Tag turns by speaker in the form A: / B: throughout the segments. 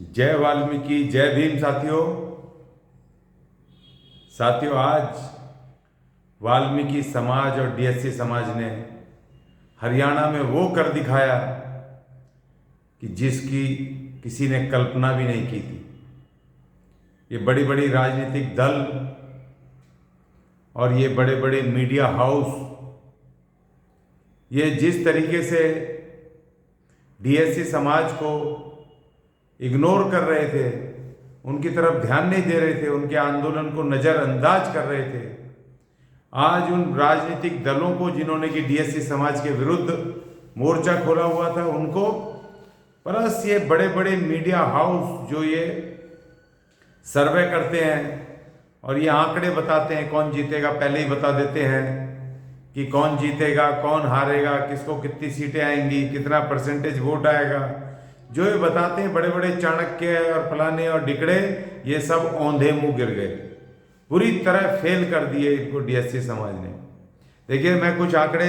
A: जय वाल्मीकि, जय भीम। साथियों, आज वाल्मीकि समाज और डीएससी समाज ने हरियाणा में वो कर दिखाया कि जिसकी किसी ने कल्पना भी नहीं की थी। ये बड़ी बड़ी राजनीतिक दल और ये बड़े बड़े मीडिया हाउस ये जिस तरीके से डीएससी समाज को इग्नोर कर रहे थे, उनकी तरफ ध्यान नहीं दे रहे थे, उनके आंदोलन को नज़रअंदाज कर रहे थे, आज उन राजनीतिक दलों को जिन्होंने कि डीएससी समाज के विरुद्ध मोर्चा खोला हुआ था उनको, प्लस ये बड़े बड़े मीडिया हाउस जो ये सर्वे करते हैं और ये आंकड़े बताते हैं कौन जीतेगा, पहले ही बता देते हैं कि कौन जीतेगा, कौन हारेगा, किसको कितनी सीटें आएंगी, कितना परसेंटेज वोट आएगा, जो ये बताते हैं बड़े बड़े चाणक्य और फलाने और डिकड़े, ये सब औंधे मुंह गिर गए, पूरी तरह फेल कर दिए इनको डीएससी समाज ने। देखिए, मैं कुछ आंकड़े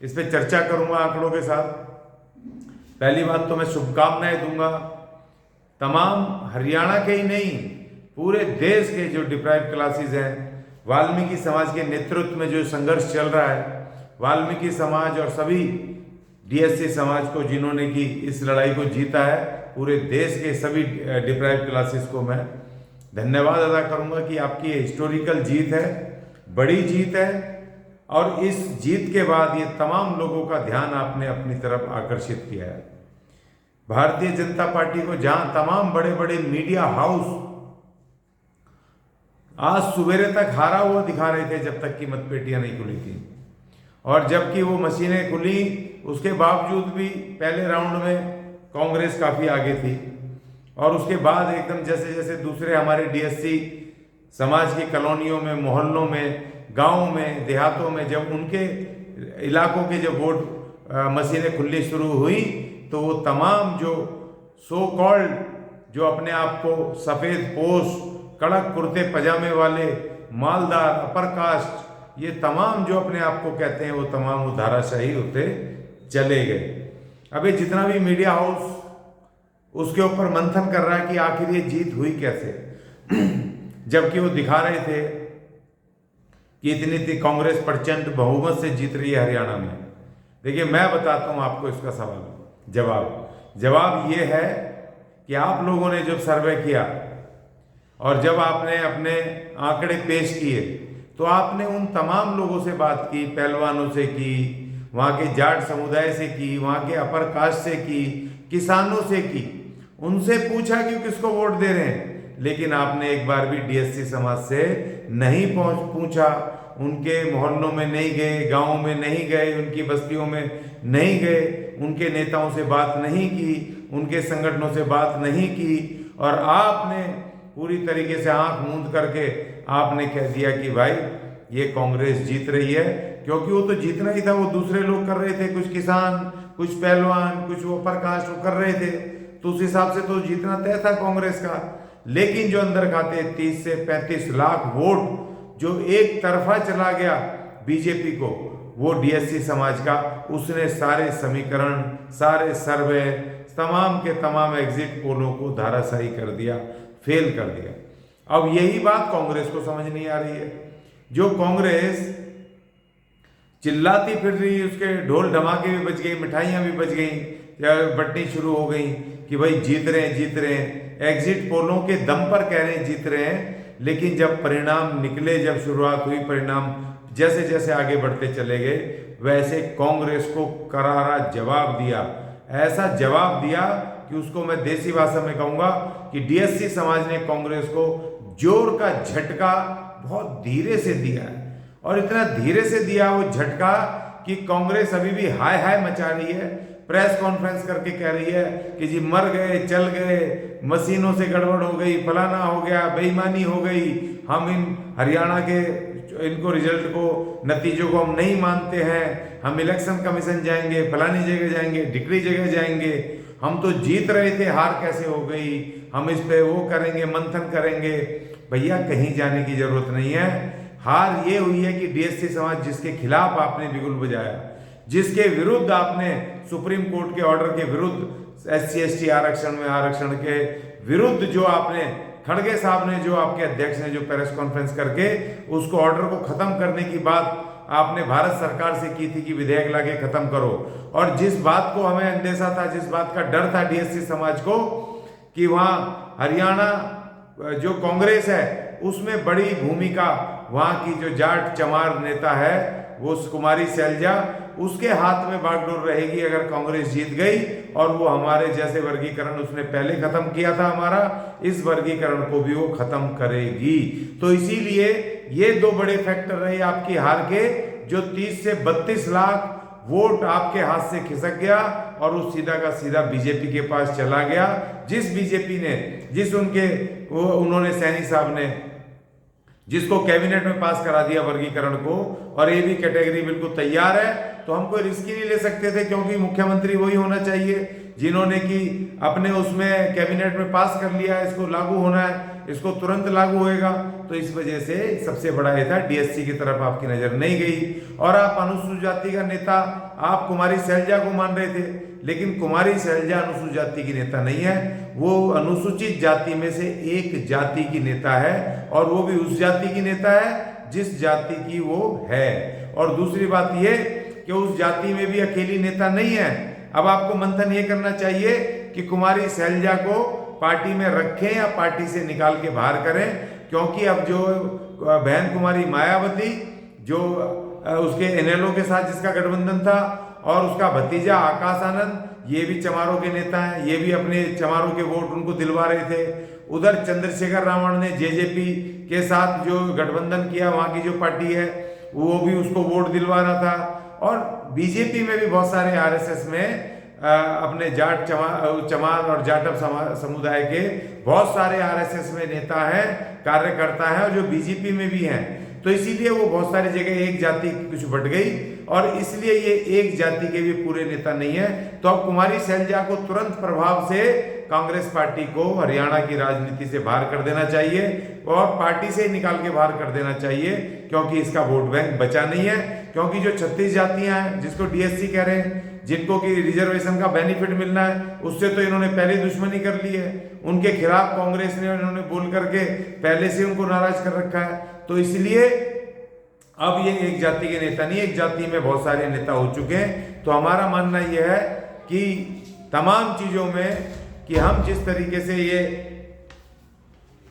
A: इस पे चर्चा करूंगा आंकड़ों के साथ। पहली बात तो मैं शुभकामनाएं दूंगा तमाम हरियाणा के ही नहीं, पूरे देश के जो डिप्राइव क्लासेस हैं, वाल्मीकि समाज के नेतृत्व में जो संघर्ष चल रहा है, वाल्मीकि समाज और सभी डीएससी समाज को जिन्होंने कि इस लड़ाई को जीता है, पूरे देश के सभी डिप्राइव क्लासेस को मैं धन्यवाद अदा करूंगा कि आपकी ये हिस्टोरिकल जीत है, बड़ी जीत है। और इस जीत के बाद ये तमाम लोगों का ध्यान आपने अपनी तरफ आकर्षित किया है। भारतीय जनता पार्टी को जहां तमाम बड़े बड़े मीडिया हाउस आज सवेरे तक हारा हुआ दिखा रहे थे जब तक कि मतपेटियां नहीं खुली थी, और जबकि वो मशीनें खुली उसके बावजूद भी पहले राउंड में कांग्रेस काफ़ी आगे थी, और उसके बाद एकदम जैसे जैसे दूसरे हमारे डीएससी समाज की कॉलोनियों में, मोहल्लों में, गाँव में, देहातों में जब उनके इलाकों के जब वोट मशीनें खुलनी शुरू हुई, तो वो तमाम जो सो कॉल्ड जो अपने आप को सफ़ेद पोश, कड़क कुर्ते पजामे वाले, मालदार, अपर कास्ट, ये तमाम जो अपने आप को कहते हैं वो तमाम धाराशाही होते चले गए। अभी जितना भी मीडिया हाउस उसके ऊपर मंथन कर रहा है कि आखिर ये जीत हुई कैसे जबकि वो दिखा रहे थे कि इतनी कांग्रेस प्रचंड बहुमत से जीत रही है हरियाणा में। देखिए, मैं बताता हूं आपको इसका जवाब ये है कि आप लोगों ने जब सर्वे किया और जब आपने अपने आंकड़े पेश किए, तो आपने उन तमाम लोगों से बात की, पहलवानों से की, वहाँ के जाट समुदाय से की, वहाँ के अपर कास्ट से की, किसानों से की, उनसे पूछा कि किसको वोट दे रहे हैं। लेकिन आपने एक बार भी डीएससी समाज से नहीं पूछा, उनके मोहल्लों में नहीं गए, गाँव में नहीं गए, उनकी बस्तियों में नहीं गए, उनके नेताओं से बात नहीं की, उनके संगठनों से बात नहीं की, और आपने पूरी तरीके से आंख मूंद करके आपने कह दिया कि भाई ये कांग्रेस जीत रही है, क्योंकि वो तो जीतना ही था, वो दूसरे लोग कर रहे थे, कुछ किसान, कुछ पहलवान, कुछ वो अपर कास्ट वो कर रहे थे, तो उस हिसाब से तो जीतना तय था कांग्रेस का। लेकिन जो अंदर खाते 30 से 35 लाख वोट जो एक तरफा चला गया बीजेपी को, वो डीएससी समाज का, उसने सारे समीकरण, सारे सर्वे, तमाम के तमाम एग्जिट पोलों को धराशायी कर दिया, फेल कर दिया। अब यही बात कांग्रेस को समझ नहीं आ रही है। जो कांग्रेस चिल्लाती फिर रही, उसके ढोल धमाके भी बज गई, मिठाइयां भी बज गई, बंटनी शुरू हो गई कि भाई जीत रहे हैं, एग्जिट पोलों के दम पर कह रहे हैं जीत रहे हैं। लेकिन जब परिणाम निकले, जब शुरुआत हुई, परिणाम जैसे जैसे आगे बढ़ते चले गए, वैसे कांग्रेस को करारा जवाब दिया, ऐसा जवाब दिया कि उसको मैं देसी भाषा में कहूंगा कि डीएससी समाज ने कांग्रेस को जोर का झटका बहुत धीरे से दिया है, और इतना धीरे से दिया वो झटका कि कांग्रेस अभी भी हाय हाय मचा रही है, प्रेस कॉन्फ्रेंस करके कह रही है कि जी मर गए, चल गए, मशीनों से गड़बड़ हो गई, फलाना हो गया, बेईमानी हो गई, हम इन हरियाणा के इनको रिजल्ट को, नतीजों को हम नहीं मानते हैं, हम इलेक्शन कमीशन जाएंगे, फलानी जगह जाएंगे, ढिकड़ी जगह जाएंगे, हम तो जीत रहे थे, हार कैसे हो गई, हम इस पे वो करेंगे, मंथन करेंगे। भैया, कहीं जाने की जरूरत नहीं है। हार ये हुई है कि डीएससी समाज जिसके खिलाफ आपने बिगुल बजाया, जिसके विरुद्ध आपने सुप्रीम कोर्ट के ऑर्डर के विरुद्ध SC/ST आरक्षण के विरुद्ध जो आपने खड़गे साहब ने, जो आपके अध्यक्ष ने जो प्रेस कॉन्फ्रेंस करके उसको ऑर्डर को खत्म करने की बात आपने भारत सरकार से की थी कि विधेयक लाके खत्म करो, और जिस बात को हमें अंदेशा था, जिस बात का डर था DSC समाज को कि वहाँ हरियाणा जो कांग्रेस है उसमें बड़ी भूमिका वहाँ की जो जाट चमार नेता है वो कुमारी शैलजा, उसके हाथ में बागडोर रहेगी अगर कांग्रेस जीत गई, और वो हमारे जैसे वर्गीकरण उसने पहले खत्म किया था हमारा, इस वर्गीकरण को भी वो खत्म करेगी। तो इसीलिए ये दो बड़े फैक्टर रहे आपकी हार के, जो 30 से 32 लाख वोट आपके हाथ से खिसक गया और वो सीधा का सीधा बीजेपी के पास चला गया। जिस बीजेपी ने, जिस उन्होंने सैनी साहब ने जिसको कैबिनेट में पास करा दिया वर्गीकरण को, और ये भी कैटेगरी बिल्कुल तैयार है, तो हम कोई रिस्क ही नहीं ले सकते थे, क्योंकि मुख्यमंत्री वही होना चाहिए जिन्होंने कि अपने उसमें कैबिनेट में पास कर लिया है, इसको लागू होना है, इसको तुरंत लागू होएगा। तो इस वजह से सबसे बड़ा ये था, DSC की तरफ आपकी नजर नहीं गई, और आप अनुसूचित जाति का नेता आप कुमारी शैलजा को मान रहे थे, लेकिन कुमारी शैलजा अनुसूचित जाति की नेता नहीं है, वो अनुसूचित जाति में से एक जाति की नेता है, और वो भी उस जाति की नेता है जिस जाति की वो है। और दूसरी बात ये कि उस जाति में भी अकेली नेता नहीं है। अब आपको मंथन ये करना चाहिए कि कुमारी शैलजा को पार्टी में रखें या पार्टी से निकाल के बाहर करें, क्योंकि अब जो बहन कुमारी मायावती, जो उसके NLO के साथ जिसका गठबंधन था, और उसका भतीजा आकाश आनंद, ये भी चमारों के नेता हैं, ये भी अपने चमारों के वोट उनको दिलवा रहे थे। उधर चंद्रशेखर रावण ने JJP के साथ जो गठबंधन किया, वहाँ की जो पार्टी है वो भी उसको वोट दिलवा रहा था। और बीजेपी में भी बहुत सारे RSS में अपने जाट चमार और जाटव समुदाय के बहुत सारे RSS में नेता हैं, कार्यकर्ता हैं, और जो बीजेपी में भी हैं। तो इसीलिए वो बहुत सारी जगह एक जाति कुछ बट गई, और इसलिए ये एक जाति के भी पूरे नेता नहीं है। तो अब कुमारी शैलजा को तुरंत प्रभाव से कांग्रेस पार्टी को हरियाणा की राजनीति से बाहर कर देना चाहिए, और पार्टी से निकाल के बाहर कर देना चाहिए, क्योंकि इसका वोट बैंक बचा नहीं है। क्योंकि जो 36 जातियां हैं जिसको DSC कह रहे हैं, जिनको कि रिजर्वेशन का बेनिफिट मिलना है, उससे तो इन्होंने पहले दुश्मनी कर ली है, उनके खिलाफ कांग्रेस ने इन्होंने बोल करके पहले से उनको नाराज कर रखा है। तो इसलिए अब ये एक जाति के नेता नहीं, एक जाति में बहुत सारे नेता हो चुके हैं। तो हमारा मानना यह है कि तमाम चीजों में कि हम जिस तरीके से ये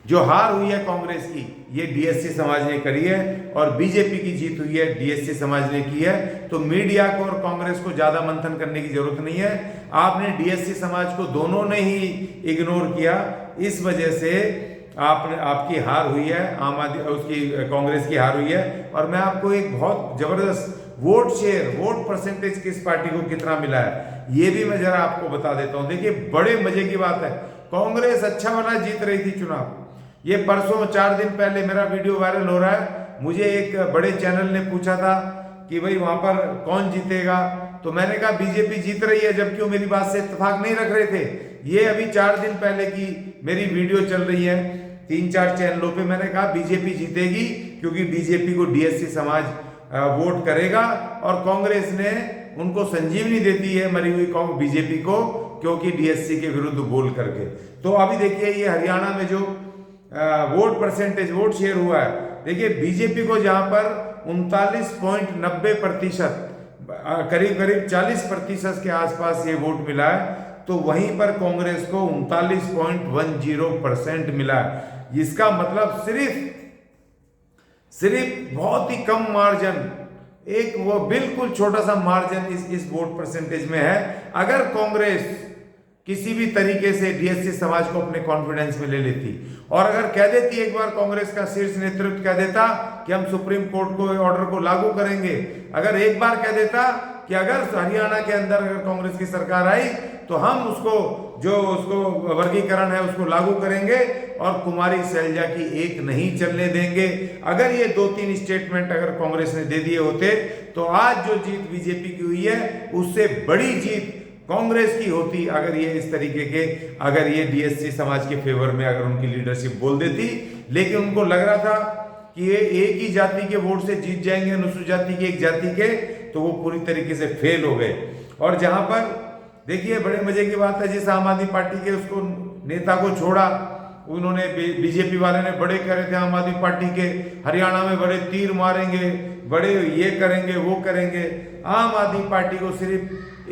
A: जो हार हुई है कांग्रेस की, ये DSC समाज ने करी है, और बीजेपी की जीत हुई है DSC समाज ने की है। तो मीडिया को और कांग्रेस को ज्यादा मंथन करने की जरूरत नहीं है। आपने DSC समाज को दोनों ने ही इग्नोर किया, इस वजह से आपकी हार हुई है, आम आदमी उसकी कांग्रेस की हार हुई है। और मैं आपको एक बहुत जबरदस्त वोट शेयर, वोट परसेंटेज किस पार्टी को कितना मिला है, ये भी मैं जरा आपको बता देता हूं। देखिए, बड़े मजे की बात है, कांग्रेस अच्छा वाला जीत रही थी चुनाव। ये परसों 4 दिन पहले मेरा वीडियो वायरल हो रहा है, मुझे एक बड़े चैनल ने पूछा था कि भाई वहां पर कौन जीतेगा, तो मैंने कहा बीजेपी जीत रही है, जबकि वो मेरी बात से इत्तेफाक नहीं रख रहे थे। ये अभी 4 दिन पहले की मेरी वीडियो चल रही है 3-4 चैनलों पे, मैंने कहा बीजेपी जीतेगी, क्योंकि बीजेपी को DSC समाज वोट करेगा, और कांग्रेस ने उनको संजीवनी देती है मरी हुई बीजेपी को, क्योंकि DSC के विरुद्ध बोल करके। तो अभी देखिए, ये हरियाणा में जो वोट परसेंटेज, वोट शेयर हुआ है, देखिए बीजेपी को जहां पर 39.90%, करीब 40% के आसपास ये वोट मिला है, तो वहीं पर कांग्रेस को 39.10% मिला है। इसका मतलब सिर्फ बहुत ही कम मार्जिन, एक वो बिल्कुल छोटा सा मार्जिन इस वोट परसेंटेज में है। अगर कांग्रेस किसी भी तरीके से DSC समाज को अपने कॉन्फिडेंस में ले लेती, और अगर कह देती, एक बार कांग्रेस का शीर्ष नेतृत्व कह देता कि हम सुप्रीम कोर्ट को ऑर्डर को लागू करेंगे, अगर एक बार कह देता कि अगर हरियाणा के अंदर अगर कांग्रेस की सरकार आई तो हम उसको वर्गीकरण है उसको लागू करेंगे, और कुमारी शैलजा की एक नहीं चलने देंगे। अगर ये 2-3 स्टेटमेंट अगर कांग्रेस ने दे दिए होते, तो आज जो जीत बीजेपी की हुई है उससे बड़ी जीत कांग्रेस की होती, अगर ये इस तरीके के, अगर ये DSC समाज के फेवर में अगर उनकी लीडरशिप बोल देती। लेकिन उनको लग रहा था कि ये एक ही जाति के वोट से जीत जाएंगे, अनुसूचित जाति की एक जाति के, तो वो पूरी तरीके से फेल हो गए। और जहां पर देखिए बड़े मजे की बात है, जिस आम आदमी पार्टी के उसको नेता को छोड़ा, उन्होंने बीजेपी वाले ने बड़े कह रहे थे आम आदमी पार्टी के, हरियाणा में बड़े तीर मारेंगे, बड़े ये करेंगे वो करेंगे। आम आदमी पार्टी को सिर्फ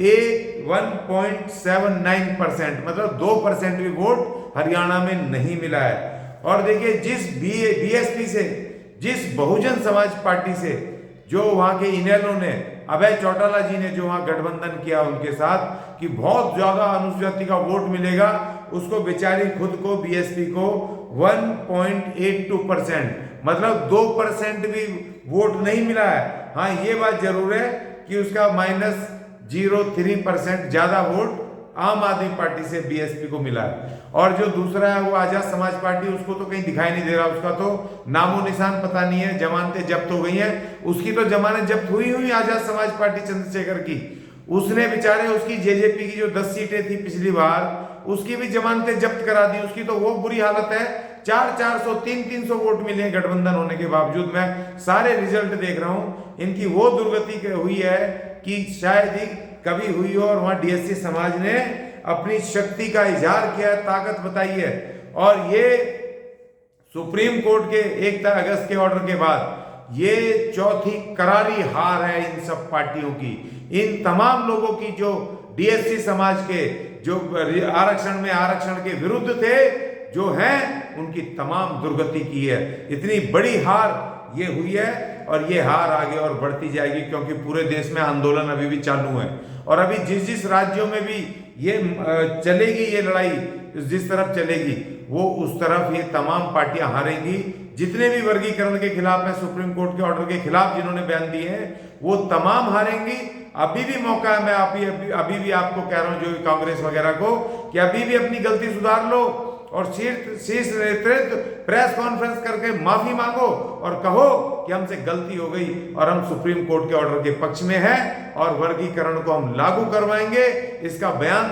A: 1.79% मतलब 2% भी वोट हरियाणा में नहीं मिला है। और देखिए जिस बीएसपी से, जिस बहुजन समाज पार्टी से, जो वहां के इनेलो ने, अभय चौटाला जी ने जो वहां गठबंधन किया उनके साथ कि बहुत ज्यादा अनुसूचित जाति का वोट मिलेगा, उसको बेचारी खुद को बीएसपी को 1.82% मतलब 2% भी वोट नहीं मिला है। हाँ ये बात जरूर है कि उसका -0.03% ज्यादा वोट आम आदमी पार्टी से बीएसपी को मिला है। और जो दूसरा है वो आजाद समाज पार्टी, उसको तो कहीं दिखाई नहीं दे रहा, उसका तो नामो निशान पता नहीं है, जमानतें जब्त हो गई हैं, उसकी तो जमानत जब्त हुई आजाद समाज पार्टी चंद्रशेखर की, उसने बेचारे उसकी जेजेपी की जो 10 सीटें थी पिछली बार, उसकी भी जमानतें जब्त करा दी, उसकी तो वो बुरी हालत है। 400 300 वोट मिले गठबंधन होने के बावजूद। मैं सारे रिजल्ट देख रहा हूं, इनकी वो दुर्गति हुई है कि शायद ही कभी हुई हो। और वहां डीएससी समाज ने अपनी शक्ति का इजहार किया, ताकत बताई है। और ये सुप्रीम कोर्ट के 1 अगस्त के ऑर्डर के बाद ये चौथी करारी हार है इन सब पार्टियों की, इन तमाम लोगों की जो डीएससी समाज के, जो आरक्षण के विरुद्ध थे, जो हैं उनकी तमाम दुर्गति की है। इतनी बड़ी हार ये हुई है और ये हार आगे और बढ़ती जाएगी, क्योंकि पूरे देश में आंदोलन अभी भी चालू है। और अभी जिस राज्यों में भी ये चलेगी, ये लड़ाई जिस तरफ चलेगी, वो उस तरफ ये तमाम पार्टियां हारेंगी। जितने भी वर्गीकरण के खिलाफ में, सुप्रीम कोर्ट के ऑर्डर के खिलाफ जिन्होंने बयान दिए हैं, वो तमाम हारेंगी। अभी भी मौका है, मैं अभी भी आपको कह रहा हूं, जो कांग्रेस वगैरह को, कि अभी भी अपनी गलती सुधार लो और शीर्ष नेतृत्व प्रेस कॉन्फ्रेंस करके माफी मांगो और कहो कि हमसे गलती हो गई और हम सुप्रीम कोर्ट के ऑर्डर के पक्ष में हैं और वर्गीकरण को हम लागू करवाएंगे। इसका बयान